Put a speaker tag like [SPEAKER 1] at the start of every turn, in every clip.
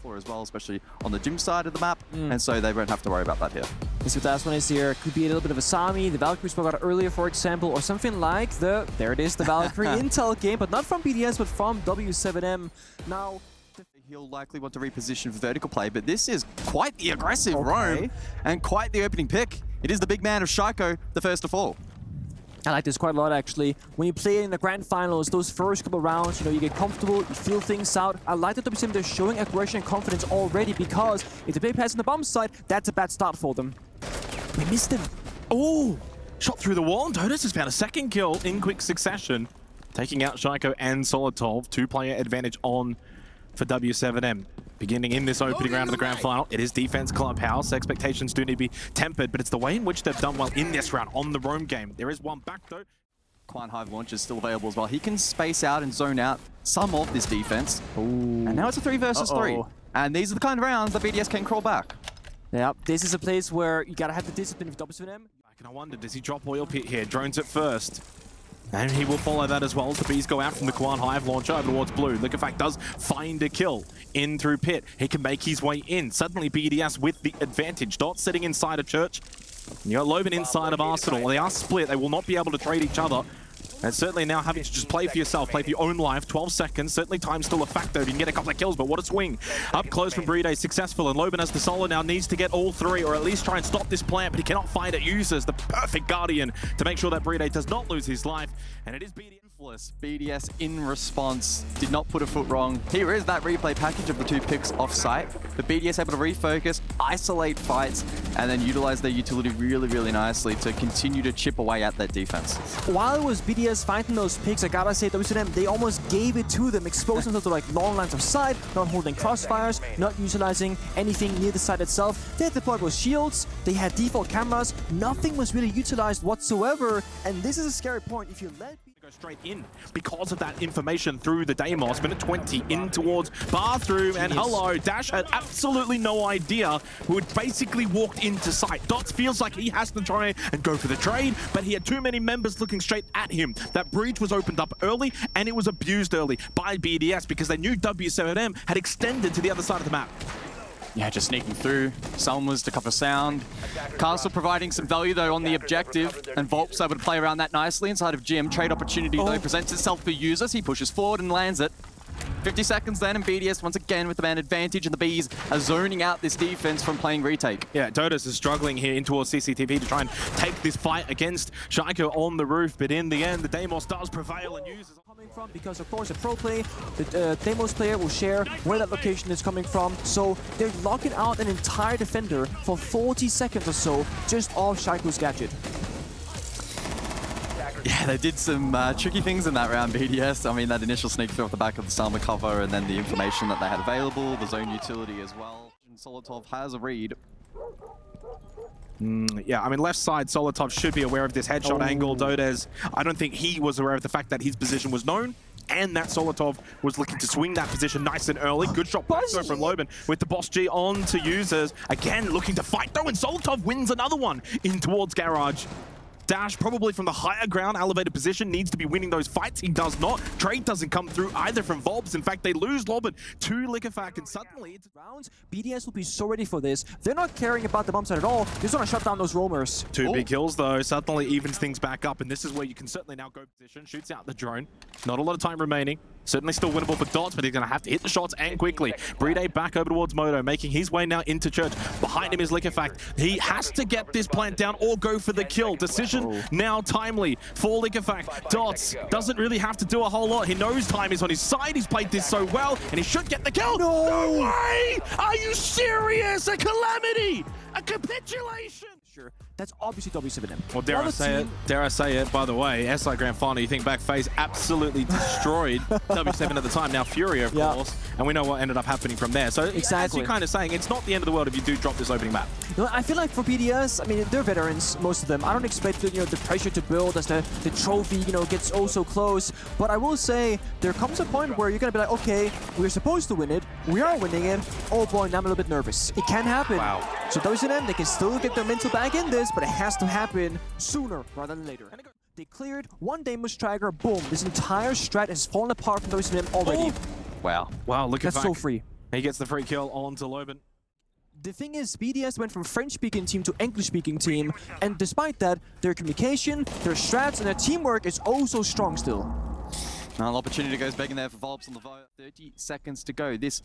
[SPEAKER 1] for as well, especially on the gym side of the map, and so they won't have to worry about that here.
[SPEAKER 2] This last one is here. Could be a little bit of a Sami, the Valkyrie spoke about earlier, for example, or something like the, there it is, the Valkyrie Intel game, but not from BDS, but from W7M. Now,
[SPEAKER 1] he'll likely want to reposition for vertical play, but this is quite the aggressive roam and quite the opening pick. It is the big man of Shaiko, the first to fall.
[SPEAKER 2] I like this quite a lot, actually. When you play in the grand finals, those first couple rounds, you know, you get comfortable, you feel things out. I like that W7M, they're showing aggression and confidence already, because if they play pass on the bomb side, that's a bad start for them. We missed him.
[SPEAKER 3] Oh, shot through the wall. And Dotus has found a second kill in quick succession, taking out Shaiko and Solitov. Two-player advantage on for W7M. Beginning in this opening round of the grand final, it is defense clubhouse. Expectations do need to be tempered, but it's the way in which they've done well in this round on the roam game. There is one back though.
[SPEAKER 1] Quine Hive launch is still available as well. He can space out and zone out some of this defense.
[SPEAKER 2] Ooh.
[SPEAKER 1] And now it's a 3 versus 3. And these are the kind of rounds that BDS can crawl back.
[SPEAKER 2] Yeah, this is a place where you gotta have the discipline with W7M.
[SPEAKER 3] I wonder, does he drop oil pit here? Drones at first. And he will follow that as well as the bees go out from the Quan Hive launcher over towards blue. Liquefact does find a kill in through pit. He can make his way in. Suddenly BDS with the advantage. Dot sitting inside of Church. And you got Loban inside of Arsenal. They are split. They will not be able to trade each other. And certainly now having to just play for yourself, play for your own life. 12 seconds, certainly time's still a factor. You can get a couple of kills, but what a swing. Up close from Breeday, successful, and Loban as the solo now needs to get all three, or at least try and stop this plant, but he cannot find it. Uses the perfect Guardian to make sure that Breeday does not lose his life. And it is BDS.
[SPEAKER 1] BDS in response did not put a foot wrong. Here is that replay package of the 2 picks off site. But BDS able to refocus, isolate fights, and then utilize their utility really, really nicely to continue to chip away at that defense.
[SPEAKER 2] While it was BDS fighting those picks, I gotta say, W7M, they almost gave it to them, exposing them to like long lines of sight, not holding crossfires, not utilizing anything near the site itself. They had deployed with shields, they had default cameras, nothing was really utilized whatsoever, and this is a scary point. If you let
[SPEAKER 3] go straight in because of that information through the Deimos. Minute 20 in towards bathroom, and hello, Dash had absolutely no idea who had basically walked into sight. Dots feels like he has to try and go for the trade, but he had too many members looking straight at him. That breach was opened up early, and it was abused early by BDS because they knew W7M had extended to the other side of the map.
[SPEAKER 1] Yeah, just sneaking through. Selma's to cover sound. Castle providing some value though on the objective, and Volp's able to play around that nicely inside of Gym. Trade opportunity though presents itself for users. He pushes forward and lands it. 50 seconds then, and BDS once again with the man advantage, and the Bees are zoning out this defense from playing retake.
[SPEAKER 3] Yeah, Dotus is struggling here in towards CCTV to try and take this fight against Shaiko on the roof, but in the end, the Deimos does prevail and uses
[SPEAKER 2] coming from, because of course a pro play, the Deimos player will share where that location is coming from, so they're locking out an entire defender for 40 seconds or so just off Shaiko's gadget.
[SPEAKER 1] Yeah, they did some tricky things in that round, BDS. I mean, that initial sneak through off the back of the Salma cover, and then the information that they had available, the zone utility as well. And Solitov has a read.
[SPEAKER 3] Yeah, I mean, left side, Solitov should be aware of this headshot angle. Dodes, I don't think he was aware of the fact that his position was known, and that Solitov was looking to swing that position nice and early. Good shot from Loban with the Boss G on to users. Again, looking to fight though, and Solitov wins another one in towards Garage. Dash, probably from the higher ground, elevated position, needs to be winning those fights. He does not. Trade doesn't come through either from Volps. In fact, they lose Loban to Liquefact, and suddenly it's
[SPEAKER 2] rounds. BDS will be so ready for this. They're not caring about the bomb side at all. They just want to shut down those roamers.
[SPEAKER 3] Two big kills, though. Suddenly evens things back up, and this is where you can certainly now go position. Shoots out the drone. Not a lot of time remaining. Certainly still winnable for Dots, but he's going to have to hit the shots and quickly. Breeday back over towards Moto, making his way now into Church. Behind him is Liquefact. He has to get this plant down or go for the kill. Decision now timely for Liquefact. Dots doesn't really have to do a whole lot. He knows time is on his side. He's played this so well, and he should get the kill. No way! Are you serious? A calamity! A capitulation!
[SPEAKER 2] Sure. That's obviously W7M.
[SPEAKER 3] Well, dare I say it, by the way, SI Grand Final, you think back, FaZe absolutely destroyed W7 at the time, now FURIA, of course, and we know what ended up happening from there. So, as you're kind of saying, it's not the end of the world if you do drop this opening map.
[SPEAKER 2] You know, I feel like for BDS, I mean, they're veterans, most of them. I don't expect, you know, the pressure to build as the trophy, you know, gets oh so close, but I will say, there comes a point where you're going to be like, okay, we're supposed to win it, we are winning it, oh boy, now I'm a little bit nervous. It can happen.
[SPEAKER 3] Wow.
[SPEAKER 2] So W7M, they can still get their mental back in this, but it has to happen sooner rather than later. They cleared one Deimos Striker, boom. This entire strat has fallen apart from W7M already.
[SPEAKER 1] Wow.
[SPEAKER 3] Wow, look at
[SPEAKER 2] That's so free.
[SPEAKER 3] He gets the free kill onto Loben.
[SPEAKER 2] The thing is, BDS went from French-speaking team to English-speaking team, and despite that, their communication, their strats, and their teamwork is oh so strong still.
[SPEAKER 1] Now an opportunity goes back in there for Volps on the vote. 30 seconds to go. This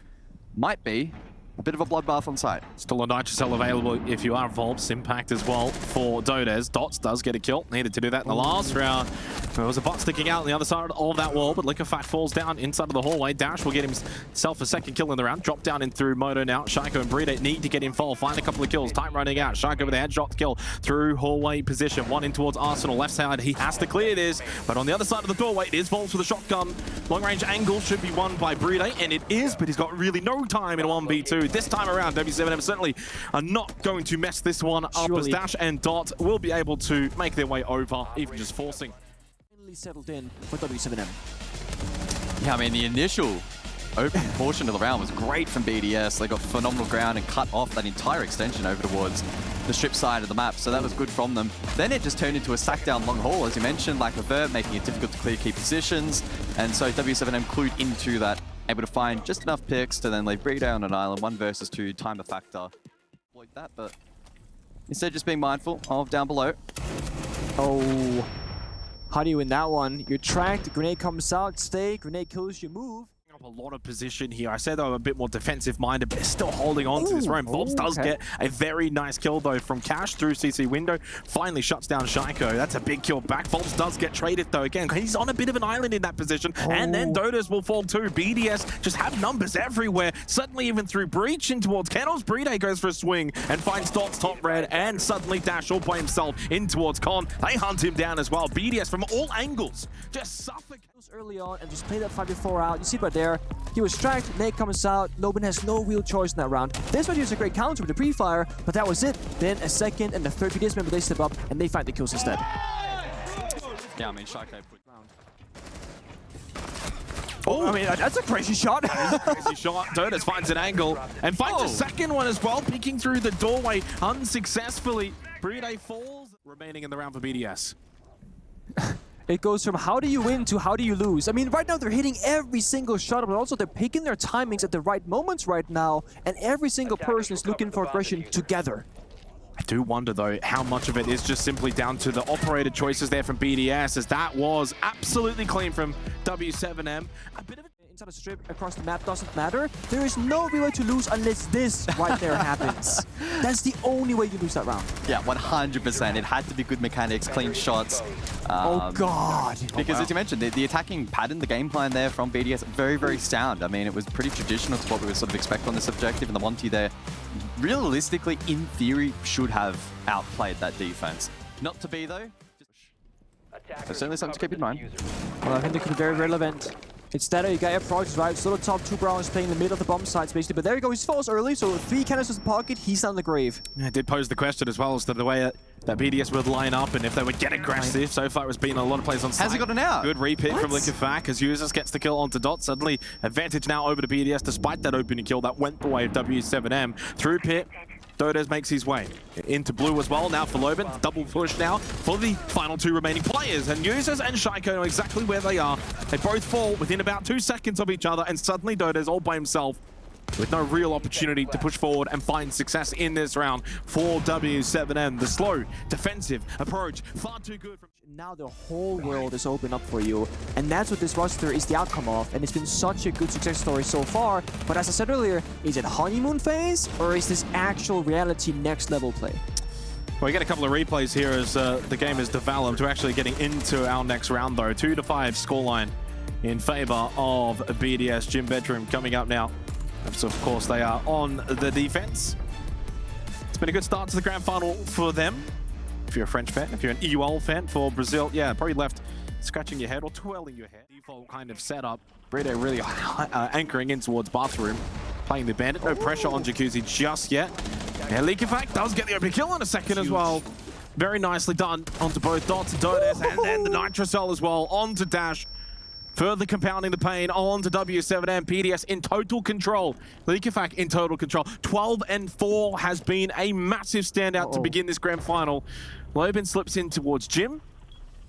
[SPEAKER 1] might be a bit of a bloodbath on site.
[SPEAKER 3] Still a Nitrocell available if you are Volps. Impact as well for Dodes. Dots does get a kill. Needed to do that in the last round. There was a bot sticking out on the other side of that wall, but Liquefact falls down inside of the hallway. Dash will get himself a second kill in the round. Drop down in through Moto now. Shaiko and Brita need to get involved. Find a couple of kills. Time running out. Shaiko with a headshot kill through hallway position. One in towards Arsenal. Left side. He has to clear this, but on the other side of the doorway, it is Volps with a shotgun. Long range angle should be won by Brita, and it is, but he's got really no time in a 1v2. This time around, W7M certainly are not going to mess this one up, as Dash and Dot will be able to make their way over, even just forcing.
[SPEAKER 2] Finally settled in for W7M.
[SPEAKER 1] Yeah, I mean, the initial open portion of the round was great from BDS. They got phenomenal ground and cut off that entire extension over towards the strip side of the map, so that was good from them. Then it just turned into a sack down long haul, as you mentioned, like a vert, making it difficult to clear key positions, and so W7M clued into that, able to find just enough picks to then leave Brita on an island, 1 versus 2, time a factor. Like that, but instead just being mindful of down below.
[SPEAKER 2] Oh, how do you win that one? You're tracked, grenade comes out, stay, grenade kills you, move.
[SPEAKER 3] A lot of position here. I said they were a bit more defensive-minded, but they're still holding on to this roam. Volps does get a very nice kill, though, from Cash through CC window. Finally shuts down Shaiko. That's a big kill back. Volps does get traded, though. Again, he's on a bit of an island in that position. And then Dodos will fall, too. BDS just have numbers everywhere. Suddenly, even through Breach in towards Kennels, Brita goes for a swing and finds Dots top red. And suddenly, Dash all by himself in towards Con. They hunt him down as well. BDS from all angles just suffocate.
[SPEAKER 2] Early on and just play that 5v4 out. You see right there, he was tracked, Nate comes out, Loben has no real choice in that round. This one used a great counter with the pre-fire, but that was it. Then a second and the third BDS member, they step up and they find the kills instead.
[SPEAKER 1] Yeah, I mean, Shaiko put...
[SPEAKER 2] Oh, I mean, that's a crazy shot.
[SPEAKER 3] Crazy shot. Dodos finds an angle and finds a second one as well, peeking through the doorway unsuccessfully. Brita falls, remaining in the round for BDS.
[SPEAKER 2] It goes from how do you win to how do you lose. I mean, right now they're hitting every single shot, but also they're picking their timings at the right moments right now, and every single person is looking for aggression together.
[SPEAKER 3] I do wonder, though, how much of it is just simply down to the operator choices there from BDS, as that was absolutely clean from W7M. A bit of a inside a strip across the map doesn't matter. There is no real way to lose unless this right there happens. That's the only way you lose that round.
[SPEAKER 1] Yeah, 100%. It had to be good mechanics, clean shots.
[SPEAKER 2] Oh, God.
[SPEAKER 1] Because as you mentioned, the attacking pattern, the game plan there from BDS, very, very sound. I mean, it was pretty traditional to what we would sort of expect on this objective, and the 1T there, realistically, in theory, should have outplayed that defense. Not to be, though. There's certainly something to keep in mind.
[SPEAKER 2] Well, I think they could be very relevant. It's that you got approaches, right? Still the top 2 Browns playing in the middle of the bomb sites, basically. But there you go, he falls early, so 3 canisters in the pocket, he's down the grave.
[SPEAKER 3] Yeah, it did pose the question as well as to the way that BDS would line up and if they would get aggressive. So far, it's been a lot of plays on site.
[SPEAKER 1] Has he got an out?
[SPEAKER 3] Good repick from Liquefact as Users gets the kill onto Dot. Suddenly, advantage now over to BDS despite that opening kill that went the way of W7M. Through pit, Dodos makes his way into blue as well. Now for Loben, double push now for the final 2 remaining players. And Users and Shaiko know exactly where they are. They both fall within about 2 seconds of each other, and suddenly Dodos all by himself with no real opportunity to push forward and find success in this round for W7M. The slow, defensive approach, far too good.
[SPEAKER 2] Now the whole world is open up for you, and that's what this roster is the outcome of, and it's been such a good success story so far. But as I said earlier, is it honeymoon phase, or is this actual reality next level play?
[SPEAKER 3] Well, we get a couple of replays here as the game is developed. We're actually getting into our next round, though. 2-5 scoreline in favor of BDS. Gym Bedroom coming up now. So, of course, they are on the defense. It's been a good start to the grand final for them. If you're a French fan, if you're an EUL fan for Brazil, yeah, probably left scratching your head or twirling your head. Default kind of setup. Brita really anchoring in towards bathroom, playing the bandit. No pressure on Jacuzzi just yet. And Liquefact does get the open kill in a second as well. Very nicely done onto both Dots and Dodos, and then the Nitrocell as well onto Dash. Further compounding the pain on to W7M. BDS in total control. Liquefact in total control. 12-4 has been a massive standout to begin this grand final. Loben slips in towards Jim.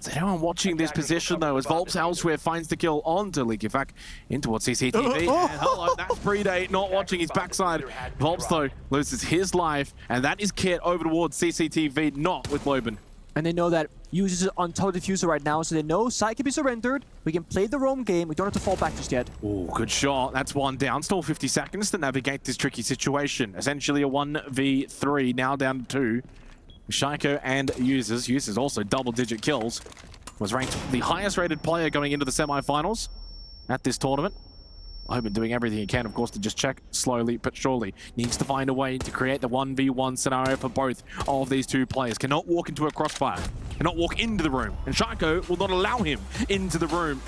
[SPEAKER 3] Is anyone watching this position though, as Volps elsewhere finds the kill onto Leakyfac in towards CCTV. And hello, that's Predate not watching his backside. Volps though loses his life, and that is Kit over towards CCTV, not with Loban.
[SPEAKER 2] And they know that users are on total diffuser right now, so they know side can be surrendered. We can play the roam game. We don't have to fall back just yet.
[SPEAKER 3] Oh, good shot. That's one down. Still 50 seconds to navigate this tricky situation. Essentially a 1v3, now down to 2. Shaiko and Users. Users also double-digit kills. Was ranked the highest rated player going into the semi-finals at this tournament. Loban doing everything he can, of course, to just check slowly but surely. Needs to find a way to create the 1v1 scenario for both of these two players. Cannot walk into a crossfire. Cannot walk into the room. And Shaiko will not allow him into the room.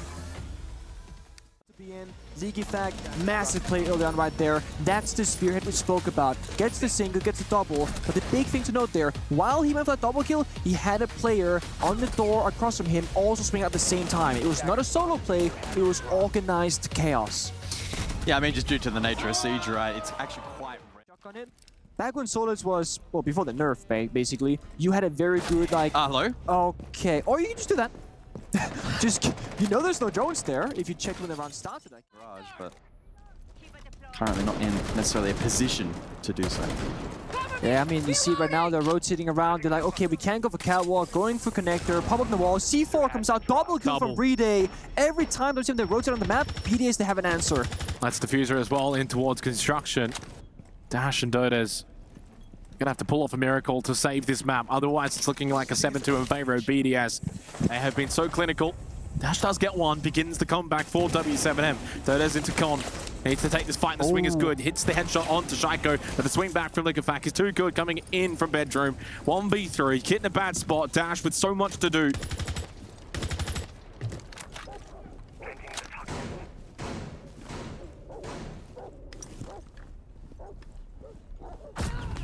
[SPEAKER 2] Leakyfac, massive play early on right there. That's the spearhead we spoke about. Gets the single, gets the double. But the big thing to note there, while he went for that double kill, he had a player on the door across from him also swing at the same time. It was not a solo play, it was organized chaos.
[SPEAKER 1] Yeah, I mean, just due to the nature of Siege, right? It's actually quite
[SPEAKER 2] On it. Back when Solos was, well, before the nerf, basically, you had a very good, like...
[SPEAKER 1] hello?
[SPEAKER 2] Okay, or you can just do that. Just, you know there's no drones there if you check when the round started. Like.
[SPEAKER 1] Garage, but currently not in necessarily a position to do so.
[SPEAKER 2] Yeah, I mean, you see right now they're rotating around. They're like, okay, we can't go for catwalk, going for connector, pop up the wall. C4 comes out, double kill from Reday. Every time they rotate on the map, BDS, they have an answer.
[SPEAKER 3] That's Diffuser as well in towards construction. Dash and Dodes gonna have to pull off a miracle to save this map. Otherwise, it's looking like a 7-2 in favor of BDS. They have been so clinical. Dash does get one, begins the comeback for W7M. Dodes into con. Needs to take this fight, and the swing is good. Hits the headshot onto Shaiko, but the swing back from Leakyfac is too good, coming in from bedroom. 1v3, Kit in a bad spot. Dash with so much to do.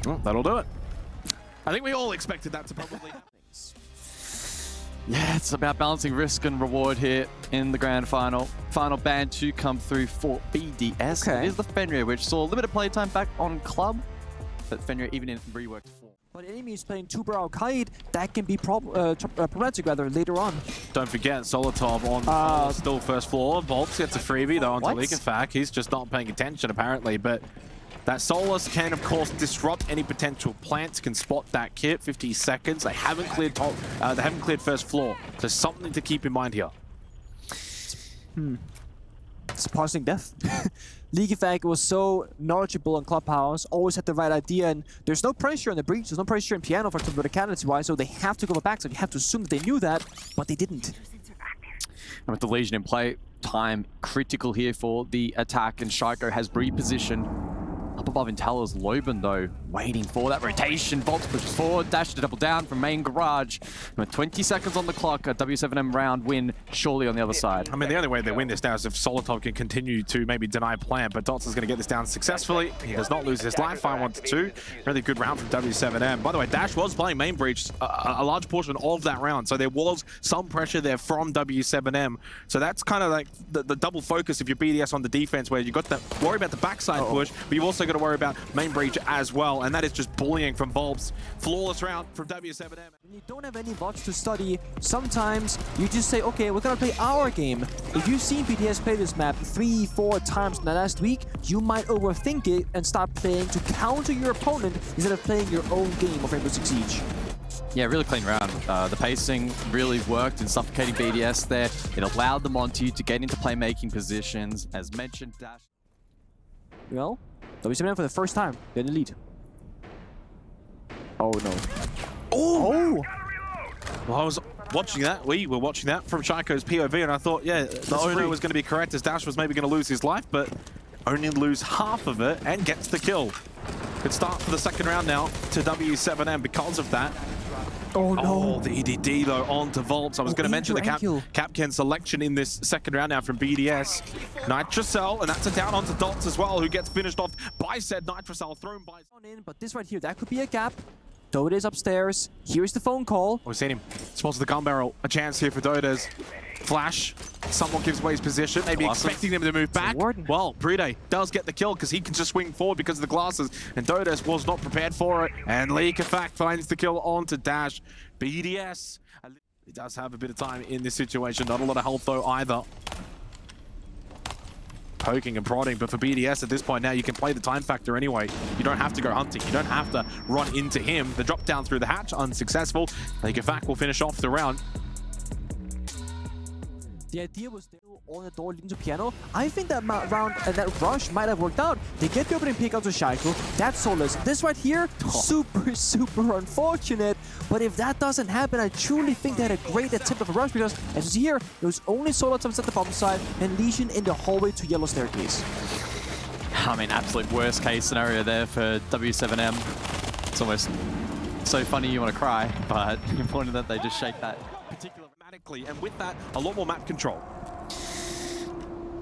[SPEAKER 3] Well, that'll do it. I think we all expected that to probably happen.
[SPEAKER 1] Yeah, it's about balancing risk and reward here in the grand final. Final ban to come through for BDS.
[SPEAKER 2] Okay.
[SPEAKER 1] It is the Fenrir, which saw limited playtime back on club, but Fenrir even in reworked form.
[SPEAKER 2] But enemies playing Tuber Al-Qaid, that can be problematic rather later on.
[SPEAKER 3] Don't forget, Solotov on still first floor. Volps gets a freebie though onto Leakyfac. He's just not paying attention apparently, but that Solus can, of course, disrupt any potential plants. Can spot that Kit. 50 seconds. They haven't cleared top. They haven't cleared first floor. So something to keep in mind here.
[SPEAKER 2] Surprising death. Leakyfac was so knowledgeable on Clubhouse, always had the right idea, and there's no pressure on the breach. There's no pressure in piano, for example, verticality-wise, so they have to go back. So you have to assume that they knew that, but they didn't.
[SPEAKER 1] And with the Legion in play, time critical here for the attack, and Shaiko has repositioned. Up above in Talon's Loban, though, waiting for that rotation. Volts pushes forward, dash to double down from main garage. And with 20 seconds on the clock, a W7M round win surely on the other side.
[SPEAKER 3] I mean, the only way they win this now is if Solotov can continue to maybe deny plant, but Dots is going to get this down successfully. He does not lose his life, 5-1-2. Really good round from W7M. By the way, Dash was playing main breach a large portion of that round, so there was some pressure there from W7M. So that's kind of like the double focus of your BDS on the defense, where you got to worry about the backside push, but you've also got to worry about main breach as well, and that is just bullying from Volps. Flawless round from W7M.
[SPEAKER 2] When you don't have any VODs to study, sometimes you just say, okay, we're gonna play our game. If you've seen BDS play this map 3-4 times in the last week, you might overthink it and start playing to counter your opponent instead of playing your own game of Rainbow6 Siege.
[SPEAKER 1] Yeah, really clean round. The pacing really worked in suffocating BDS there. It allowed the Monty to get into playmaking positions. As mentioned, Dash.
[SPEAKER 2] Well, W7M for the first time, they're in the lead. Oh no. Oh!
[SPEAKER 3] Well, I was watching that. We were watching that from Shaiko's POV, and I thought, yeah, the owner was going to be correct, as Dash was maybe going to lose his life, but only lose half of it and gets the kill. Good start for the second round now to W7M because of that.
[SPEAKER 2] Oh no.
[SPEAKER 3] Oh, the EDD though onto Volts. I was going to mention the Capcan selection in this second round now from BDS. Nitrocell, and that's a down onto Dots as well, who gets finished off by said Nitrocell, thrown by...
[SPEAKER 2] But this right here, that could be a gap. Dodes upstairs. Here's the phone call.
[SPEAKER 3] We've seen him. Spots the gun barrel. A chance here for Dodes. Flash. Someone gives away his position. Maybe expecting them to move back. Well, Pride does get the kill because he can just swing forward because of the glasses. And Dodes was not prepared for it. And Leakyfac finds the kill onto Dash. BDS. He does have a bit of time in this situation. Not a lot of health though either. Poking and prodding, but for BDS at this point now, you can play the time factor anyway. You don't have to go hunting. You don't have to run into him. The drop down through the hatch, unsuccessful. Geekay will finish off the round.
[SPEAKER 2] The idea was still on the door leading to Piano. I think that round and that rush might have worked out. They get the opening pick out to Shaiko. That's soulless. This right here, super unfortunate. But if that doesn't happen, I truly think they had a great attempt of a rush because, as you see here, it was only solo attempts at the bottom side and Legion in the hallway to yellow staircase.
[SPEAKER 1] I mean, absolute worst case scenario there for W7M. It's almost so funny you want to cry, but important that they just shake that particular
[SPEAKER 3] Dramatically, and with that, a lot more map control.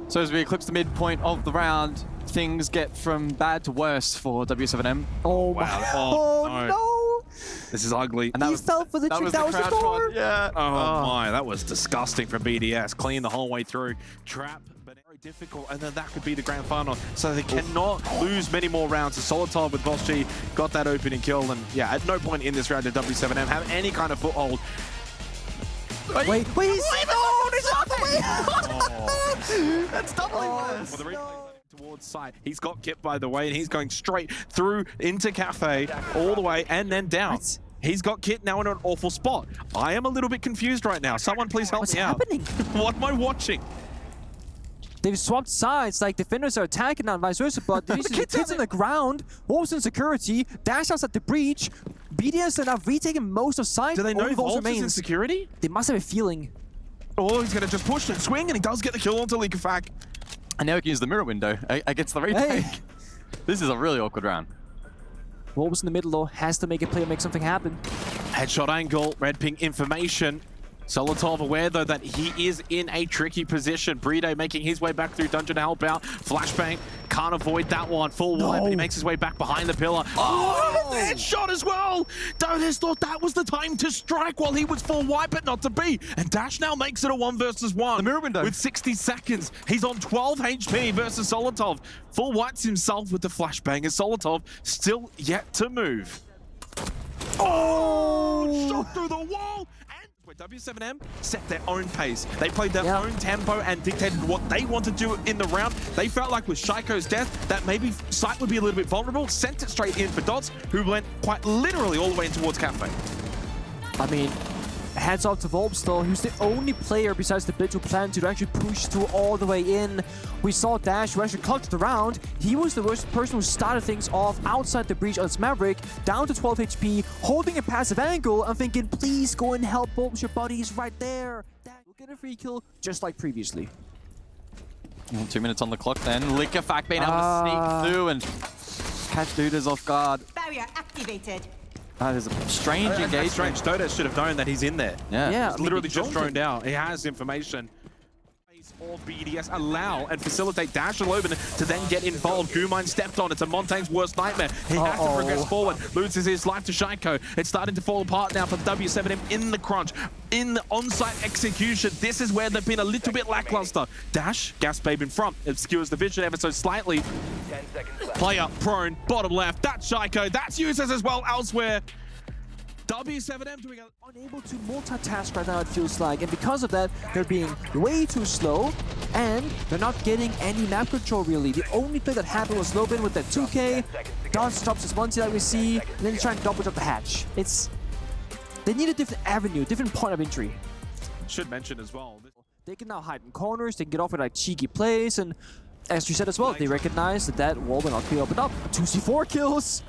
[SPEAKER 1] So as we eclipse the midpoint of the round, things get from bad to worse for W7M.
[SPEAKER 2] Oh
[SPEAKER 3] Wow.
[SPEAKER 2] my!
[SPEAKER 3] Oh,
[SPEAKER 2] No!
[SPEAKER 3] This is ugly.
[SPEAKER 2] And he fell for the trick. That was the door.
[SPEAKER 1] Yeah.
[SPEAKER 3] Oh my, that was disgusting from BDS. Clean the whole way through. Trap, but very difficult. And then that could be the grand final. So they cannot lose many more rounds. Solitov with Boss G got that opening kill. And yeah, at no point in this round did W7M have any kind of foothold.
[SPEAKER 2] Wait, he's out the way!
[SPEAKER 1] That's doubly
[SPEAKER 3] Well,
[SPEAKER 1] worse.
[SPEAKER 3] the replay towards side. He's got Kip, by the way, and he's going straight through into Cafe, all the way, and then down.
[SPEAKER 2] What?
[SPEAKER 3] He's got Kit now in an awful spot. I am a little bit confused right now. Someone please help me out.
[SPEAKER 2] What's happening?
[SPEAKER 3] What am I watching?
[SPEAKER 2] They've swapped sides, like defenders are attacking and vice versa, but the kids on the ground, Wolves in security, Dash outside the breach, BDS are now retaking most of side.
[SPEAKER 3] Do they know
[SPEAKER 2] only Wolves
[SPEAKER 3] Wolves is in
[SPEAKER 2] remains.
[SPEAKER 3] security?
[SPEAKER 2] They must have a feeling.
[SPEAKER 3] Oh, he's going to just push and swing, and he does get the kill onto Geekay.
[SPEAKER 1] And now we can use the mirror window against the retake.
[SPEAKER 2] Hey.
[SPEAKER 1] This is a really awkward round.
[SPEAKER 2] Wolves in the middle though, has to make a play or make something happen.
[SPEAKER 3] Headshot angle, red ping information. Solitov aware though that he is in a tricky position. Brito making his way back through dungeon to help out. Flashbang, can't avoid that one. Full wide, but he makes his way back behind the pillar. Oh, headshot as well! Donis thought that was the time to strike while he was full wide, but not to be. And Dash now makes it a 1 versus 1.
[SPEAKER 1] The mirror window.
[SPEAKER 3] With 60 seconds. He's on 12 HP versus Solitov. Full whites himself with the flashbang as Solitov still yet to move. Oh! Shot through the wall! Where W7M set their own pace. They played their own tempo and dictated what they wanted to do in the round. They felt like with Shaiko's death that maybe Sight would be a little bit vulnerable, sent it straight in for Dots, who went quite literally all the way in towards Cafe.
[SPEAKER 2] I mean, hats off to Volps though, who's the only player besides the Blitz who planned to actually push through all the way in. We saw Dash, who actually clutched the round. He was the worst person who started things off outside the breach on its Maverick, down to 12 HP, holding a passive angle. I'm thinking, please go and help Volps, your buddy's right there. Dash will get a free kill, just like previously.
[SPEAKER 1] 2 minutes on the clock then. Geekay being able to sneak through and catch Dudas off guard.
[SPEAKER 4] Barrier activated.
[SPEAKER 1] That is a strange
[SPEAKER 3] That's
[SPEAKER 1] engagement.
[SPEAKER 3] strange. Dodos should have known that he's in there.
[SPEAKER 1] Yeah.
[SPEAKER 3] He's literally just droned out. He has information. Or BDS allow and facilitate Dash and Loban to then get involved. Gumine stepped on. It's a Montaigne's worst nightmare. He has to progress forward. Loses his life to Shaiko. It's starting to fall apart now for W7M in the crunch. In the on-site execution, this is where they've been a little bit lackluster. Dash, gas babe in front, obscures the vision ever so slightly. Player prone, bottom left. That's Shaiko. That's users as well elsewhere. W7M doing a
[SPEAKER 2] Unable to multitask right now, it feels like, and because of that, they're being way too slow, and they're not getting any map control really. The only play that happened was Lobin with that 2K, Dots drops his 1C that we see, and then try and double jump the hatch. They need a different avenue, different point of entry.
[SPEAKER 3] should mention as well.
[SPEAKER 2] They can now hide in corners, they can get off with like cheeky plays, and as you said as well, they recognize that wall will not be opened up. 2C4 kills!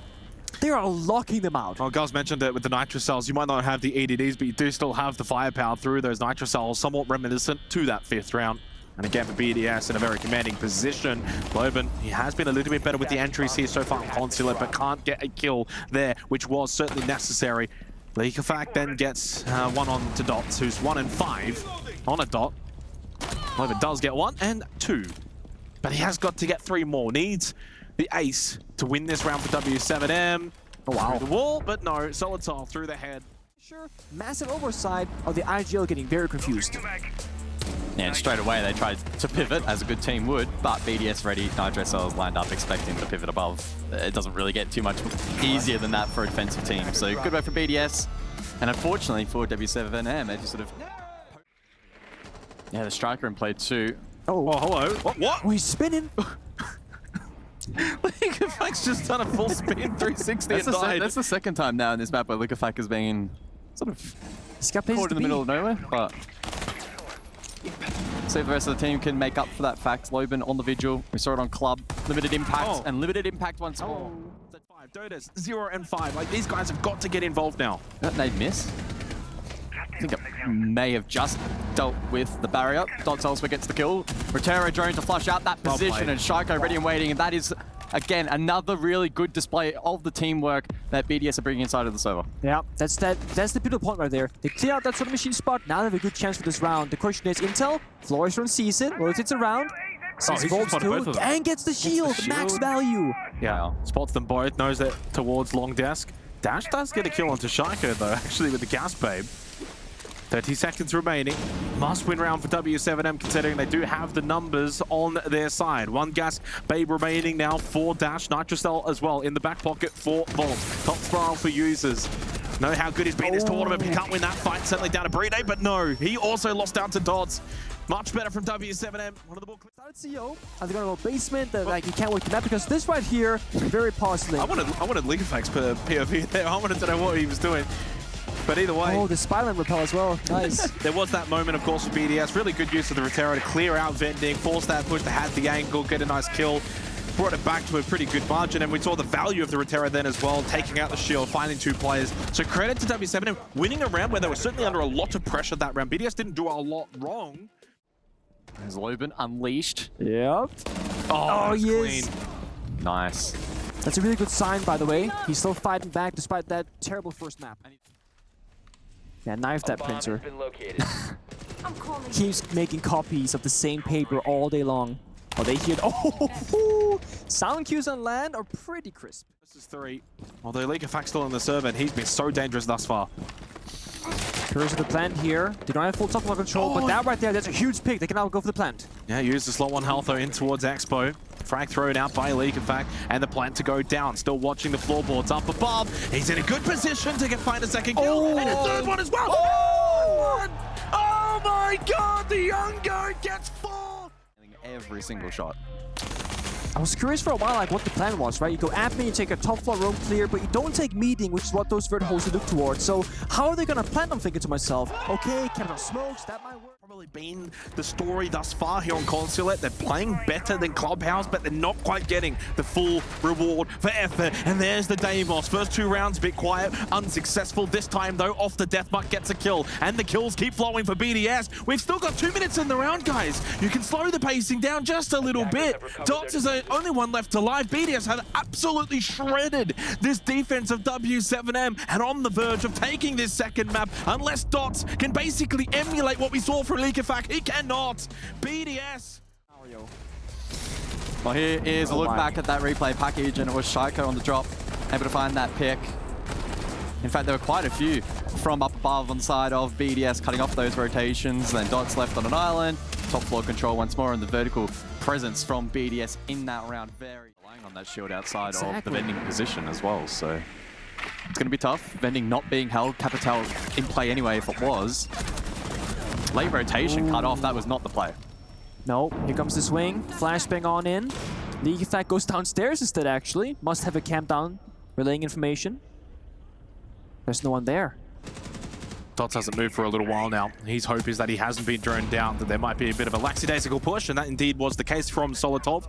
[SPEAKER 2] They are locking them out.
[SPEAKER 3] Well, Gus mentioned it with the Nitro Cells. You might not have the EDDs, but you do still have the firepower through those Nitro Cells, somewhat reminiscent to that 5th round. And again, for BDS in a very commanding position. Loban, he has been a little bit better with the entries here so far in Consulate, but can't get a kill there, which was certainly necessary. Geekay then gets one on to Dots, who's 1 and 5 on a dot. Loban does get 1 and 2, but he has got to get 3 more. Needs the ace to win this round for W7M.
[SPEAKER 2] Oh, wow.
[SPEAKER 3] Through the wall, but no, Solitov through the head.
[SPEAKER 2] Sure, massive oversight of the IGL getting very confused.
[SPEAKER 1] Yeah, and straight away they tried to pivot, as a good team would, but BDS ready, Nitro Cells lined up expecting to pivot above. It doesn't really get too much easier than that for a defensive team, so good way for BDS. And unfortunately for W7M, they just sort of... Yeah, the striker in play too.
[SPEAKER 3] Oh, hello. What?
[SPEAKER 2] Oh, he's spinning.
[SPEAKER 3] Liquifac's just done a full spin 360 and died.
[SPEAKER 1] That's the second time now in this map where Liquifac has been sort of
[SPEAKER 2] He's got places
[SPEAKER 1] caught in the middle of nowhere, but... See if the rest of the team can make up for that fact. Loban on the vigil. We saw it on Club. Limited impact, and limited impact once more.
[SPEAKER 3] Dotas 0 and 5. Like, these guys have got to get involved now.
[SPEAKER 1] They'd miss. I think it may have just dealt with the barrier. Dots elsewhere gets the kill. Rotero drone to flush out that position, and Shaiko ready and waiting. And that is, again, another really good display of the teamwork that BDS are bringing inside of the server.
[SPEAKER 2] Yeah, that's the pivotal point right there. They clear out that sort of machine spot. Now they have a good chance for this round. The question is, Intel, Florisron sees it, rotates around, sees Volts too, and gets the shield, max value.
[SPEAKER 3] Yeah, spots them both, knows that towards long desk. Dash does get a kill onto Shaiko though, actually with the gas babe. 30 seconds remaining. Must win round for W7M considering they do have the numbers on their side. One gas babe remaining now for Dash. Nitrocell as well in the back pocket for Volt. Top spiral for users. Know how good he's been this tournament. He can't win that fight. Certainly down to Brede, but no. He also lost down to Dodds. Much better from W7M. One of the ball
[SPEAKER 2] Started CO. Are they going to go basement? Like, you can't wait for that because this right here, very puzzling.
[SPEAKER 3] I wanted Liquifac's POV there. I wanted to know what he was doing. But either way...
[SPEAKER 2] Oh, the Spiderman repel as well. Nice.
[SPEAKER 3] There was that moment, of course, for BDS. Really good use of the Rotero to clear out vending, force that push to have the angle, get a nice kill. Brought it back to a pretty good margin, and we saw the value of the Rotero then as well, taking out the shield, finding 2 players. So credit to W7M winning a round where they were certainly under a lot of pressure that round. BDS didn't do a lot wrong.
[SPEAKER 1] There's Loban unleashed.
[SPEAKER 2] Yep.
[SPEAKER 3] Oh,
[SPEAKER 2] yes.
[SPEAKER 1] Clean. Nice.
[SPEAKER 2] That's a really good sign, by the way. He's still fighting back despite that terrible first map. Yeah, knife that printer. Keeps making copies of the same paper all day long. Oh, they hear... Oh, sound cues on land are pretty crisp.
[SPEAKER 3] This is 3. Although Liquifac's still on the server, and he's been so dangerous thus far.
[SPEAKER 2] Curse of the plant here. They don't have full top of control, but that right there, that's a huge pick. They can now go for the plant.
[SPEAKER 3] Yeah, use the slot 1 health though in towards Expo. Frag thrown out by Liquifac, and the plant to go down. Still watching the floorboards up above. He's in a good position to find a second kill, and a third one as well. Oh my god, the young goat gets 4!
[SPEAKER 1] Every single shot.
[SPEAKER 2] I was curious for a while, like, what the plan was, right? You go admin, you take a top floor roam clear, but you don't take meeting, which is what those vert holes look towards. So how are they gonna plant? I'm thinking to myself, okay, Captain Smokes, that might work.
[SPEAKER 3] Probably been the story thus far here on Consulate. They're playing better than Clubhouse, but they're not quite getting the full reward for effort. And there's the Deimos. First 2 rounds, a bit quiet, unsuccessful. This time, though, off the death mark gets a kill. And the kills keep flowing for BDS. We've still got 2 minutes in the round, guys. You can slow the pacing down just a little bit. Dots is the only one left alive. BDS have absolutely shredded this defense of W7M and on the verge of taking this second map. Unless Dots can basically emulate what we saw from Liquifac, he cannot. BDS.
[SPEAKER 1] Well, here is a look back at that replay package, and it was Shaiko on the drop, able to find that pick. In fact, there were quite a few from up above on the side of BDS, cutting off those rotations. Then Dots left on an island. Top floor control once more, and the vertical presence from BDS in that round. Very relying on that shield outside of the vending position as well. So it's going to be tough. Vending not being held. Capital in play anyway if it was. Late rotation cut off. That was not the play.
[SPEAKER 2] No, here comes the swing. Flashbang on in. Liquifac goes downstairs instead, actually. Must have a camp down, relaying information. There's no one there.
[SPEAKER 3] Dots hasn't moved for a little while now. His hope is that he hasn't been droned down, that there might be a bit of a lackadaisical push, and that indeed was the case from Solitov.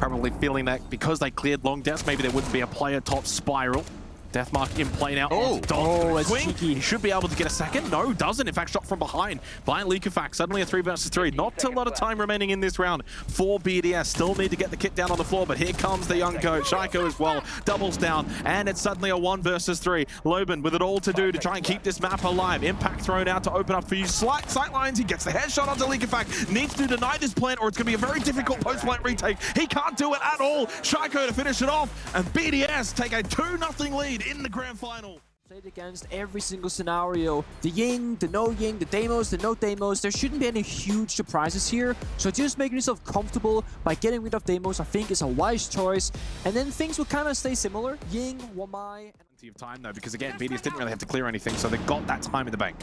[SPEAKER 3] Probably feeling that because they cleared long desk, maybe there wouldn't be a player top spiral. Deathmark in play now.
[SPEAKER 2] That's
[SPEAKER 3] swing.
[SPEAKER 2] cheeky.
[SPEAKER 3] He should be able to get a second. No, doesn't. In fact, shot from behind by Liquifac. Suddenly a 3 versus 3. Not a lot of time remaining in this round for BDS. Still need to get the kit down on the floor, but here comes the young goat. Shaiko as well. Doubles down, and it's suddenly a 1 versus 3. Loban with it all to do to try and keep this map alive. Impact thrown out to open up for you. Sight lines. He gets the headshot onto Liquifac. Needs to deny this plant, or it's going to be a very difficult post-plant retake. He can't do it at all. Shaiko to finish it off, and BDS take a 2-0 lead in the grand final.
[SPEAKER 2] Played against every single scenario. The Ying, the no Ying, the Deimos, the no Deimos. There shouldn't be any huge surprises here. So just making yourself comfortable by getting rid of Deimos, I think, is a wise choice. And then things will kind of stay similar. Ying, Wamai...
[SPEAKER 3] Of time though, because again, BDS didn't really have to clear anything, so they got that time in the bank.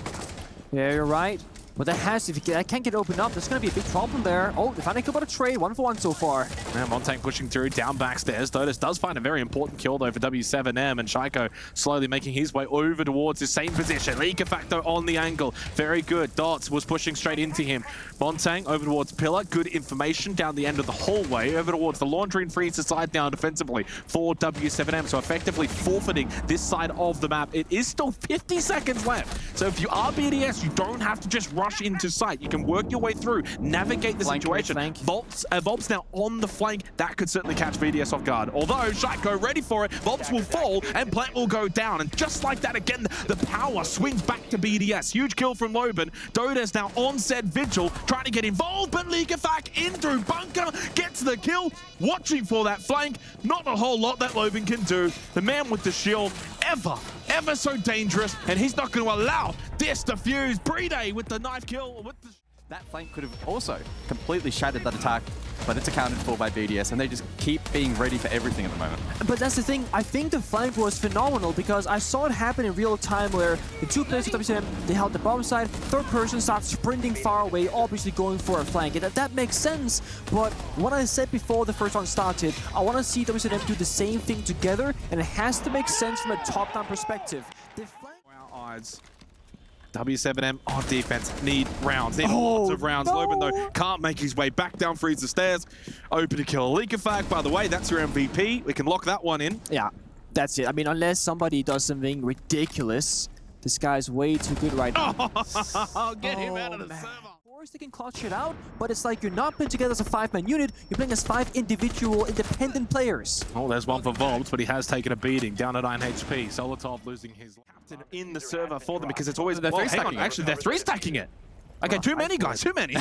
[SPEAKER 2] Yeah, you're right. But that has, if that can't get opened up, there's going to be a big problem there. Oh, they finally got a trade, 1-for-1 so far.
[SPEAKER 3] Now Montang pushing through, down backstairs. Dotus does find a very important kill though for W7M, and Shaiko slowly making his way over towards his same position. Liga Facto on the angle, very good. Dots was pushing straight into him. Montang over towards Pillar, good information down the end of the hallway, over towards the laundry and freezer side now defensively for W7M, so effectively forfeiting this side of the map. It is still 50 seconds left, so if you are BDS, you don't have to just rush into sight. You can work your way through, navigate the situation. Volps now on the flank. That could certainly catch BDS off guard. Although, Shaiko ready for it. Volps will fall and Plant will go down. And just like that, again, the power swings back to BDS. Huge kill from Loban. Doda's now on said vigil, trying to get involved, but Ligafak in through bunker, gets the kill, watching for that flank. Not a whole lot that Loban can do. The man with the shield, ever so dangerous, and he's not going to allow this to fuse. Brede with the knife kill.
[SPEAKER 1] That flank could have also completely shattered that attack, but it's accounted for by BDS, and they just keep being ready for everything at the moment.
[SPEAKER 2] But that's the thing, I think the flank was phenomenal because I saw it happen in real time where the two players of W7M, they held the bomb side, third person starts sprinting far away, obviously going for a flank. And that makes sense, but what I said before the first round started, I want to see W7M do the same thing together, and it has to make sense from a top-down perspective. The flank...
[SPEAKER 3] Wow, odds. W7M on defense need rounds, need lots of rounds.
[SPEAKER 2] No.
[SPEAKER 3] Loban though can't make his way back down freezer stairs. Open to kill Ligafag, by the way, that's your MVP. We can lock that one in.
[SPEAKER 2] Yeah, that's it. I mean, unless somebody does something ridiculous, this guy's way too good right now.
[SPEAKER 3] Get him out of the server.
[SPEAKER 2] Of course they can clutch it out, but it's like you're not playing together as a 5-man unit, you're playing as 5 individual, independent players.
[SPEAKER 3] Oh, there's one for Volps, but he has taken a beating, down at 9 HP. Solotov losing his captain in the server for them because it's always...
[SPEAKER 1] They're
[SPEAKER 3] well,
[SPEAKER 1] three-stacking it.
[SPEAKER 3] actually, they're 3-stacking it. Okay, too many guys, too many.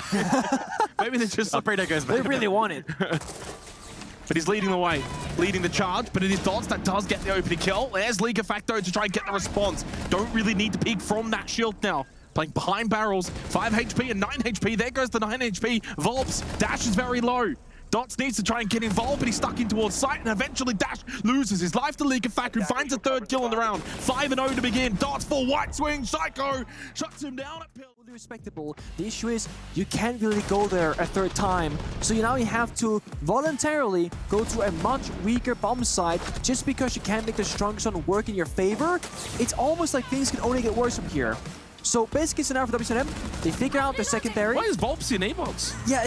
[SPEAKER 3] Maybe they're just...
[SPEAKER 1] Brede goes back.
[SPEAKER 2] They really want it.
[SPEAKER 3] But he's leading the way, leading the charge, but it is Dots that does get the opening kill. There's Liga Facto to try and get the response. Don't really need to peek from that shield now. Playing behind barrels, 5 HP and 9 HP. There goes the 9 HP. Volps, Dash is very low. Dots needs to try and get involved, but he's stuck in towards sight, and eventually Dash loses his life to Ligafak, who finds a third kill in the round. 5-0 to begin. Dots for white swing. Psycho shuts him down at Pill.
[SPEAKER 2] Respectable. The issue is you can't really go there a third time, so you have to voluntarily go to a much weaker bomb side just because you can't make the strongest one work in your favor. It's almost like things can only get worse from here. So basically scenario for W7M, they figure out their secondary.
[SPEAKER 3] Why is Volps in A-box?
[SPEAKER 2] Yeah,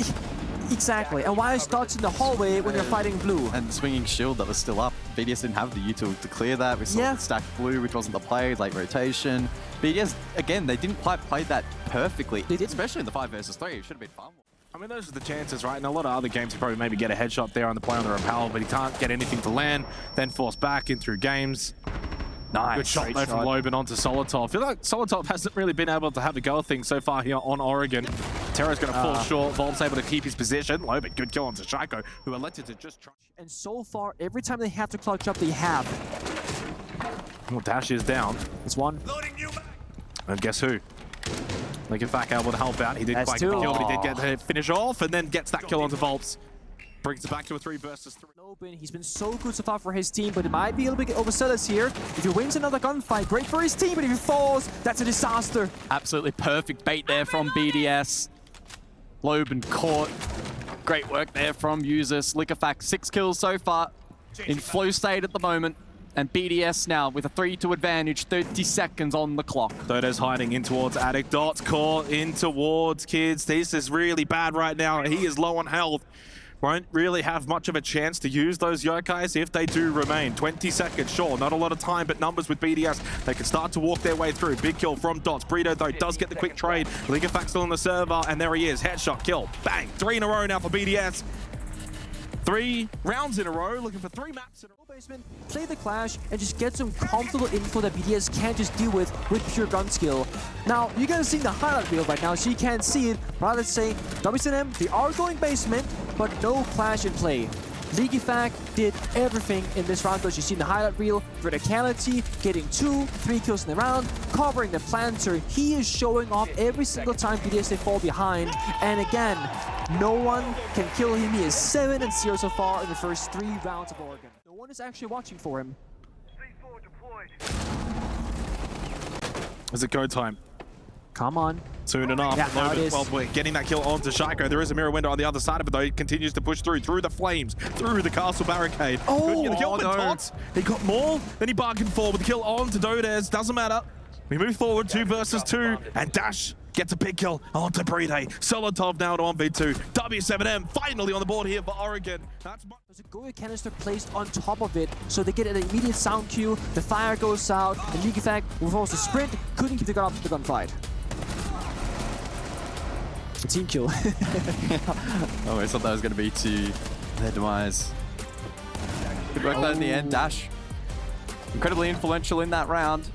[SPEAKER 2] exactly. And why is Dots in the hallway when you're fighting blue?
[SPEAKER 1] And swinging shield that was still up. BDS didn't have the util to clear that. We saw the stacked blue, which wasn't the play, late rotation. BDS, again, they didn't quite play that perfectly. They did, especially in the 5 versus 3. It should have been fun.
[SPEAKER 3] I mean, those are the chances, right? In a lot of other games, you probably maybe get a headshot there on the play on the rappel, but he can't get anything to land, then force back in through games.
[SPEAKER 2] Nice.
[SPEAKER 3] Good shot though from Loban onto Solotov. I feel like Solotov hasn't really been able to have a go of things so far here on Oregon. Terra's going to fall short. Volp's able to keep his position. Loban, good kill onto Shaiko, who elected to just try.
[SPEAKER 2] And so far, every time they have to clutch up, they have.
[SPEAKER 3] Well, Dash is down.
[SPEAKER 2] It's one.
[SPEAKER 3] And guess who? Ligafak able to help out. He did quite get the kill, but he did get the finish off, and then gets that kill onto Volps. Brings it back to a 3 versus 3.
[SPEAKER 2] Loban, he's been so good so far for his team, but it might be a little bit overzealous here. If he wins another gunfight, great for his team, but if he falls, that's a disaster.
[SPEAKER 1] Absolutely perfect bait there from BDS. Loban caught. Great work there from users. Ligafak 6 kills so far in flow state at the moment. And BDS now with a 3-2 advantage, 30 seconds on the clock.
[SPEAKER 3] Dodo's hiding in towards Attic. Dots caught in towards Kids. This is really bad right now. He is low on health. Won't really have much of a chance to use those yokais if they do remain. 20 seconds, sure, not a lot of time, but numbers with BDS. They can start to walk their way through. Big kill from Dots. Brito, though, does get the quick trade. Ligafak still on the server, and there he is. Headshot, kill, bang. 3 in a row now for BDS. 3 rounds in a row, looking for 3 maps in a row.
[SPEAKER 2] Basement, play the clash and just get some comfortable info that BDS can't just deal with pure gun skill. Now, you're gonna see the highlight reel right now, so you can't see it, but let's say W7M, they are going basement, but no clash in play. Ligafak did everything in this round, as you see in the highlight reel. Verticality, getting 2-3 kills in the round, covering the planter. He is showing off every single time BDS they fall behind. And again, no one can kill him. He is 7-0 so far in the first 3 rounds of Oregon. No one is actually watching for him.
[SPEAKER 3] Is it go time?
[SPEAKER 2] Come on.
[SPEAKER 3] Soon enough.
[SPEAKER 2] Yeah, now it is.
[SPEAKER 3] Well, we're getting that kill onto Shaiko. There is a mirror window on the other side of it, though. He continues to push through the flames, through the castle barricade. Couldn't get the kill, but Tots, he got more than he bargained for with the kill on to Dodez. Doesn't matter. We move forward, 2 versus 2, and Dash gets a big kill onto Brede. Solotov now to 1v2. W7M finally on the board here for Oregon.
[SPEAKER 2] There's a Goya canister placed on top of it, so they get an immediate sound cue. The fire goes out, and League Effect will force a sprint. Couldn't keep the gun up to the gunfight. A team kill.
[SPEAKER 1] Oh, I thought that was going to be to their demise. Good work there in the end. Dash, incredibly influential in that round.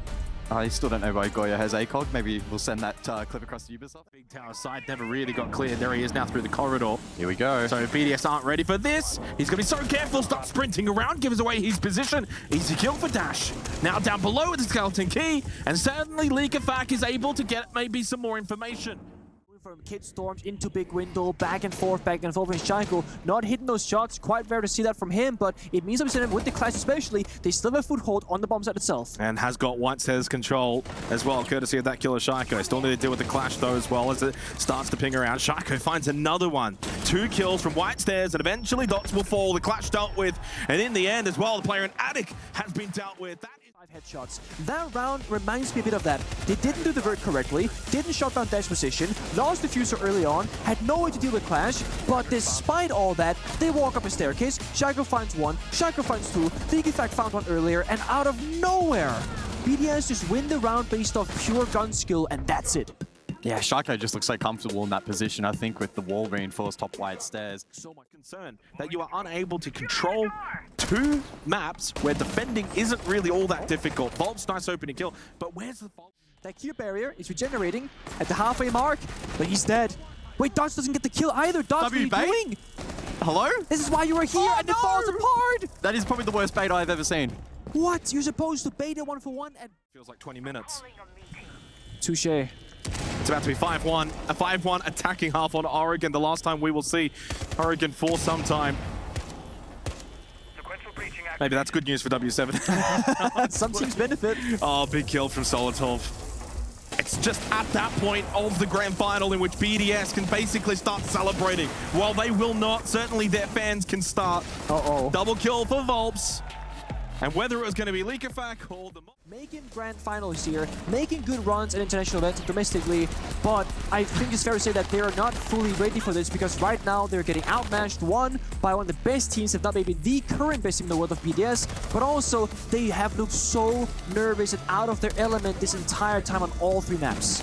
[SPEAKER 1] I still don't know why Goya has ACOG. Maybe we'll send that clip across to Ubisoft.
[SPEAKER 3] Big tower side never really got cleared. There he is now through the corridor.
[SPEAKER 1] Here we go.
[SPEAKER 3] So if BDS aren't ready for this, he's going to be so careful, start sprinting around, gives away his position. Easy kill for Dash. Now down below with the skeleton key, and certainly League of Fac is able to get maybe some more information.
[SPEAKER 2] From Kid Storms into big window, back and forth with Shaiko. Not hitting those shots, quite rare to see that from him, but it means that with the Clash especially, they still have a foothold on the bomb site itself.
[SPEAKER 3] And has got White Stairs control as well, courtesy of that killer Shaiko. Still need to deal with the Clash though as well as it starts to ping around. Shaiko finds another one. 2 kills from White Stairs, and eventually Dots will fall. The Clash dealt with, and in the end as well, the player in Attic has been dealt with.
[SPEAKER 2] 5 headshots. That round reminds me a bit of that. They didn't do the vert correctly, didn't shut down Dash position, lost diffuser early on, had no way to deal with Clash, but despite all that, they walk up a staircase, Shaiko finds 1, Shaiko finds 2, League Effect found 1 earlier, and out of nowhere, BDS just win the round based off pure gun skill, and that's it.
[SPEAKER 1] Yeah, Shaiko just looks so comfortable in that position, I think, with the wall reinforced top White Stairs.
[SPEAKER 3] So much concern that you are unable to control 2 maps where defending isn't really all that difficult. Volt's nice opening kill, but where's the Volt?
[SPEAKER 2] That Q barrier is regenerating at the halfway mark, but he's dead. Wait, Dots doesn't get the kill either. Dots, what are you doing?
[SPEAKER 1] Hello?
[SPEAKER 2] This is why you were here, and it falls apart!
[SPEAKER 1] That is probably the worst bait I've ever seen.
[SPEAKER 2] What? You're supposed to bait it 1-for-1 and...
[SPEAKER 3] Feels like 20 minutes.
[SPEAKER 2] Touche.
[SPEAKER 3] It's about to be 5-1. A 5-1 attacking half on Oregon. The last time we will see Oregon for some time. Maybe that's good news for W7.
[SPEAKER 2] Some teams benefit.
[SPEAKER 3] Oh, big kill from Solotov. It's just at that point of the grand final in which BDS can basically start celebrating. While they will not, certainly their fans can start. Double kill for Volps. And whether it was going to be League of Fac or the...
[SPEAKER 2] Making grand finals here, making good runs at international events domestically, but I think it's fair to say that they are not fully ready for this because right now they're getting outmatched, one by one of the best teams, if not maybe the current best team in the world of BDS, but also they have looked so nervous and out of their element this entire time on all 3 maps.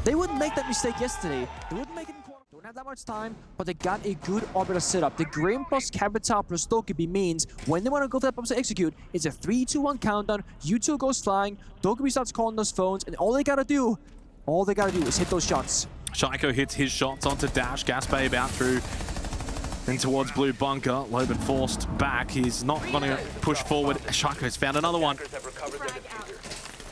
[SPEAKER 2] They wouldn't make that mistake yesterday. They wouldn't make it in quarter. Don't have that much time, but they got a good orbiter setup. The Grim plus Capital plus Dokkaebi means when they want to go for that bomb to execute, it's a 3-2-1 countdown. U2 goes flying, Dokkaebi starts calling those phones, and all they gotta do is hit those shots.
[SPEAKER 3] Shaiko hits his shots onto Dash. Gasbabe out through in towards blue bunker. Loban forced back. He's not going to push forward. Shaiko's found another one.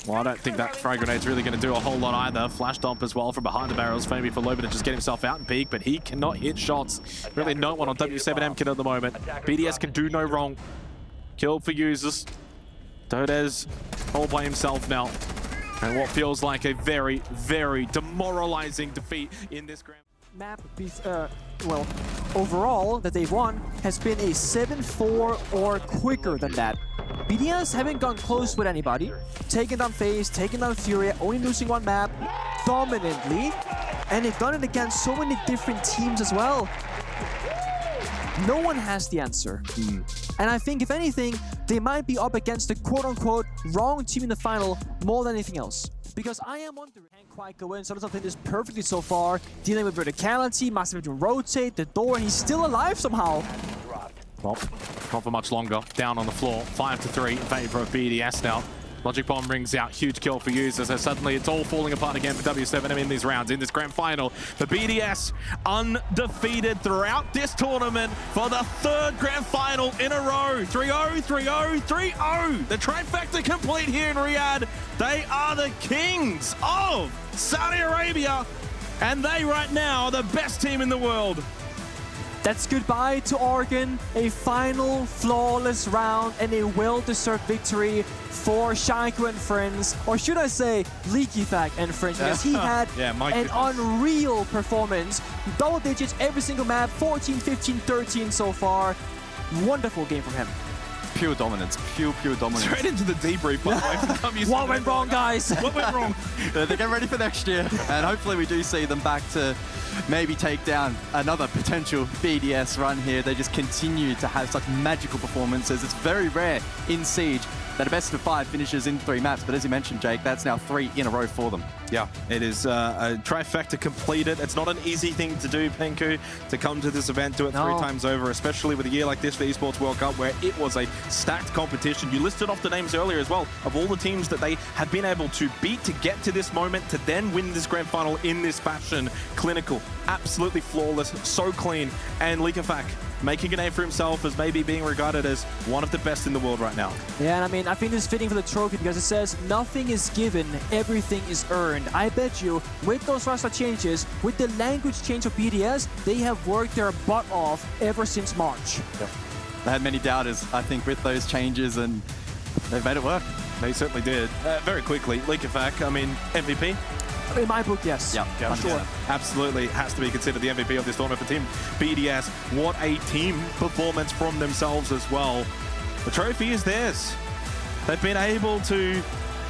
[SPEAKER 3] Well, I don't think that frag grenade's really going to do a whole lot either. Flash dump as well from behind the barrels, maybe for Loban to just get himself out and peek, but he cannot hit shots. Really no one on W7M can at the moment. BDS can do no wrong. Kill for users. Dodez all by himself now. And what feels like a very, very demoralizing defeat in this grand
[SPEAKER 2] map, well, overall that they've won has been a 7-4 or quicker than that. BDS haven't gone close with anybody, taken down FaZe, taken down FURIA, only losing 1 map dominantly, and they've done it against so many different teams as well. No one has the answer. And I think, if anything, they might be up against the quote-unquote wrong team in the final more than anything else. Because I am wondering, can't quite go in, so doesn't think this perfectly so far, dealing with verticality, massive to rotate, the door, and he's still alive somehow.
[SPEAKER 3] Well, not for much longer. Down on the floor, 5-3 in favor of BDS now. Logic Bomb rings out, huge kill for users, so suddenly it's all falling apart again for W7M in these rounds, in this grand final. The BDS undefeated throughout this tournament for the 3rd grand final in a row. 3-0, 3-0, 3-0. The trifecta complete here in Riyadh. They are the kings of Saudi Arabia, and they right now are the best team in the world.
[SPEAKER 2] That's goodbye to Oregon, a final flawless round and a well-deserved victory for Shaiko and friends, or should I say Leakyfac and friends, because he had an unreal performance. Double digits every single map, 14, 15, 13 so far. Wonderful game from him.
[SPEAKER 1] Pure dominance, pure dominance.
[SPEAKER 3] Straight into the debrief, by the way.
[SPEAKER 2] What went wrong, guys?
[SPEAKER 3] What went wrong?
[SPEAKER 1] They're getting ready for next year, and hopefully we do see them back to maybe take down another potential BDS run here. They just continue to have such magical performances. It's very rare in Siege that a best of 5 finishes in 3 maps, but as you mentioned, Jake, that's now 3 in a row for them.
[SPEAKER 3] Yeah, it is a trifecta completed. It's not an easy thing to do, Penku, to come to this event, do it 3 times over, especially with a year like this for Esports World Cup, where it was a stacked competition. You listed off the names earlier as well of all the teams that they have been able to beat to get to this moment, to then win this grand final in this fashion. Clinical, absolutely flawless, so clean, and Leakyfac making a name for himself as maybe being regarded as one of the best in the world right now.
[SPEAKER 2] Yeah, and I mean, I think it's fitting for the trophy because it says nothing is given, everything is earned. I bet you, with those roster changes, with the language change of BDS, they have worked their butt off ever since March.
[SPEAKER 1] Yep. They had many doubters, I think, with those changes, and they've made it work.
[SPEAKER 3] They certainly did. Very quickly, Leakyfac, I mean, MVP?
[SPEAKER 2] In my book, yes.
[SPEAKER 1] Yeah,
[SPEAKER 2] for sure.
[SPEAKER 3] Absolutely has to be considered the MVP of this tournament for Team BDS. What a team performance from themselves as well. The trophy is theirs. They've been able to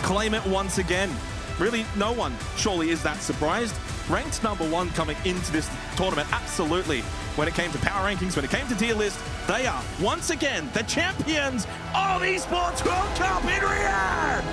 [SPEAKER 3] claim it once again. Really, no one surely is that surprised. Ranked #1 coming into this tournament, absolutely. When it came to power rankings, when it came to tier list, they are once again the champions of Esports World Cup in Riyadh!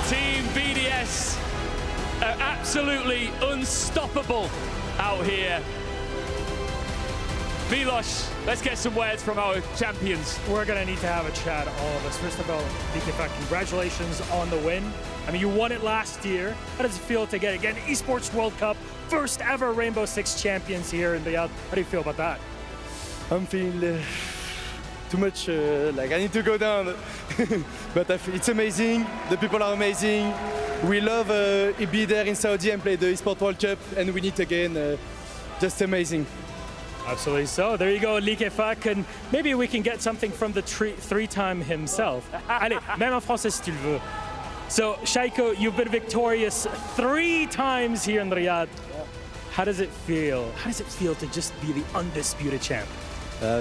[SPEAKER 4] Team BDS are absolutely unstoppable out here. Milos, let's get some words from our champions.
[SPEAKER 5] We're going to need to have a chat, all of us. First of all, Geekay, congratulations on the win. I mean, you won it last year. How does it feel to get again Esports World Cup, first ever Rainbow6 champions here in Riyadh? How do you feel about that?
[SPEAKER 6] I'm feeling too much, like I need to go down. But it's amazing, the people are amazing. We love be there in Saudi and play the Esports World Cup, and we need again, just amazing.
[SPEAKER 5] Absolutely so. There you go, Leakyfac, and maybe we can get something from the three-time himself. Allez, même en français si tu le veux. So, Shaiko, you've been victorious 3 times here in Riyadh. How does it feel? How does it feel to just be the undisputed champ?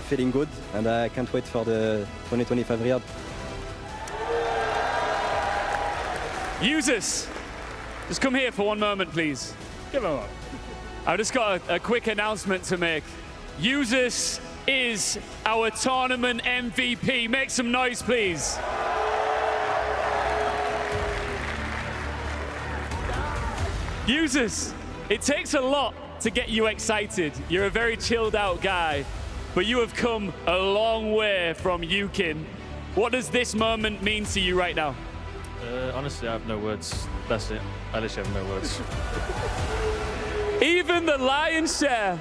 [SPEAKER 6] Feeling good, and I can't wait for the 2025 Riyadh.
[SPEAKER 4] Users, just come here for one moment, please.
[SPEAKER 5] Give him up.
[SPEAKER 4] I've just got a quick announcement to make. Users is our tournament MVP. Make some noise, please. Users, it takes a lot to get you excited. You're a very chilled out guy, but you have come a long way from Yukin. What does this moment mean to you right now?
[SPEAKER 7] Honestly, I have no words. That's it. I literally have no words.
[SPEAKER 4] Even the lion's share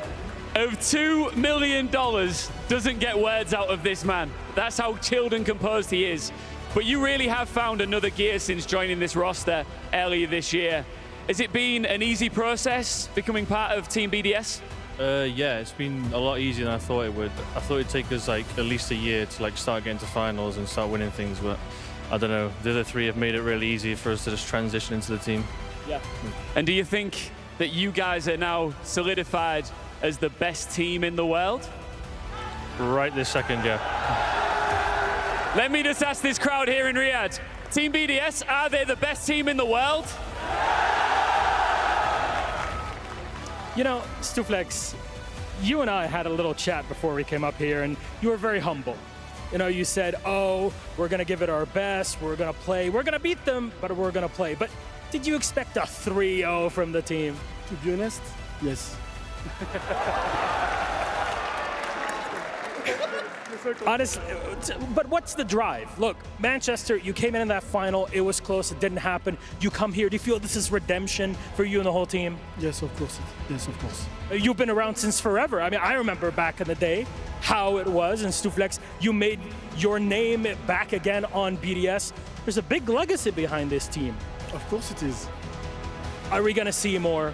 [SPEAKER 4] of $2 million doesn't get words out of this man. That's how chilled and composed he is. But you really have found another gear since joining this roster earlier this year. Has it been an easy process becoming part of Team BDS?
[SPEAKER 7] Yeah, it's been a lot easier than I thought it would. I thought it'd take us like at least a year to like start getting to finals and start winning things, but I don't know. The other 3 have made it really easy for us to just transition into the team.
[SPEAKER 4] Yeah. And do you think that you guys are now solidified as the best team in the world?
[SPEAKER 7] Right this second, yeah.
[SPEAKER 4] Let me just ask this crowd here in Riyadh. Team BDS, are they the best team in the world?
[SPEAKER 5] You know, Stuflex, you and I had a little chat before we came up here, and you were very humble. You know, you said, oh, we're going to give it our best, we're going to play, we're going to beat them, but we're going to play. But did you expect a 3-0 from the team?
[SPEAKER 6] To be honest, yes.
[SPEAKER 5] Honestly, but what's the drive? Look, Manchester, you came in that final, it was close, it didn't happen. You come here, do you feel this is redemption for you and the whole team?
[SPEAKER 6] Yes, of course. Yes, of course.
[SPEAKER 5] You've been around since forever. I mean, I remember back in the day how it was, and Stuflex, you made your name back again on BDS. There's a big legacy behind this team.
[SPEAKER 6] Of course it is.
[SPEAKER 5] Are we gonna see more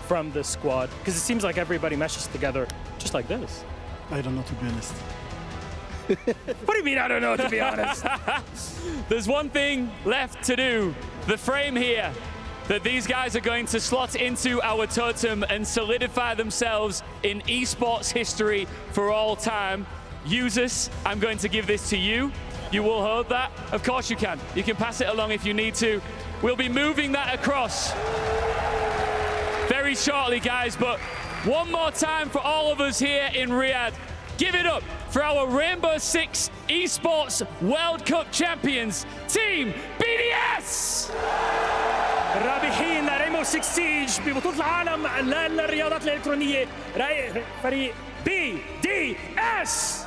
[SPEAKER 5] from this squad? Because it seems like everybody meshes together just like this.
[SPEAKER 6] I don't know, to be honest.
[SPEAKER 5] What do you mean, I don't know, to be honest?
[SPEAKER 4] There's one thing left to do. The frame here that these guys are going to slot into our totem and solidify themselves in esports history for all time. Users, I'm going to give this to you. You will hold that. Of course you can. You can pass it along if you need to. We'll be moving that across very shortly, guys, but one more time for all of us here in Riyadh. Give it up for our Rainbow6 Esports World Cup champions, Team BDS!
[SPEAKER 5] رابحين Rainbow6 Siege ببطولة العالم للرياضات الإلكترونية فريق BDS